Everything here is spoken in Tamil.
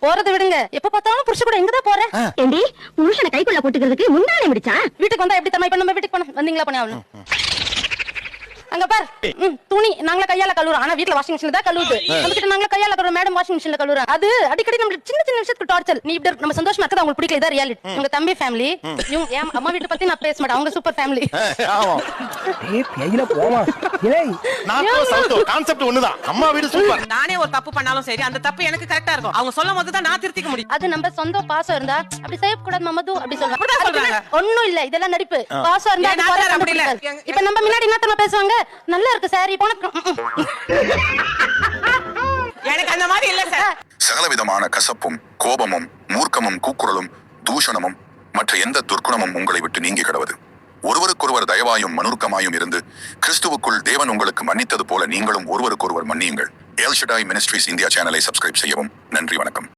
போறதை விடுங்க. எப்ப பார்த்தாலும் புருஷன் கூட எங்கதான் போற? ஏண்டி புருஷனை கைக்குள்ள போட்டுக்கிறதுக்கு முன்னாலே முடிச்சா? வீட்டுக்கு வந்தா எப்படி தம்மா? இப்ப நம்ம வீட்டுக்கு போனோம், வந்தீங்களா போனே ஆகணும். அங்க பார், துணி நாங்களே கையால கழுவுறோம். ஆனா வீட்ல வாஷிங் மிஷின்ல தான் கழுவுது. நம்ம கிட்ட நாங்களே கையால கழுவுறோம், மேடம் வாஷிங் மிஷின்ல கழுவுறோம். அது அடிக்கடி நம்ம சின்ன சின்ன விஷயத்துக்கு டார்ச்சர். நீ இப்படி நம்ம சந்தோஷமா இருக்கதா உங்களுக்கு பிடிக்கல, இதான் ரியாலிட்டி. உங்க தம்பி ஃபேமிலி, இவங்க என் அம்மா வீட்டை பத்தி நான் பேச மாட்டேன், அவங்க சூப்பர் ஃபேமிலி. ஆமா ஏய் பேயில போமா. ஏய் நார்த் சவுத் கான்செப்ட் ஒண்ணுதான். அம்மா வீடு சூப்பர். நானே ஒரு தப்பு பண்ணாலும் சரி அந்த தப்பு எனக்கு கரெக்டா இருக்கும். அவங்க சொல்லும் போது தான் நான் திருத்திக்க முடியும். அது நம்ம சொந்த பாசம் இருந்தா அப்படி செய்ய கூடாது மமது அப்படி அப்படிதான் சொல்றாங்க. ஒண்ணும் இல்ல, இதெல்லாம் நடிப்பு. பாசம் இருந்தா அது ஏன் குறை அப்படி இல்ல? கண்டுபிடிக்காது. இப்ப நம்ம முன்னாடி என்ன பேசுவாங்க, நல்லா இருக்கு சாரி போன. எனக்கு அந்த மாதிரி இல்ல சார். சகலவிதமான கசப்பும் கோபமும் மூர்க்கமும் கூக்குரலும் தூஷணமும் மற்ற எந்த துர்க்குணமும் உங்களை விட்டு நீங்கி கிடவது. ஒருவருக்கொருவர் தயவாயும் மனுர்க்கமாயும் இருந்து கிறிஸ்துவுக்குள் தேவன் உங்களுக்கு மன்னித்தது போல நீங்களும் ஒருவருக்கொருவர் மன்னியுங்கள். எல் ஷடாய் மினிஸ்ட்ரீஸ் இந்தியா சேனலை சப்ஸ்கிரைப் செய்யவும். நன்றி, வணக்கம்.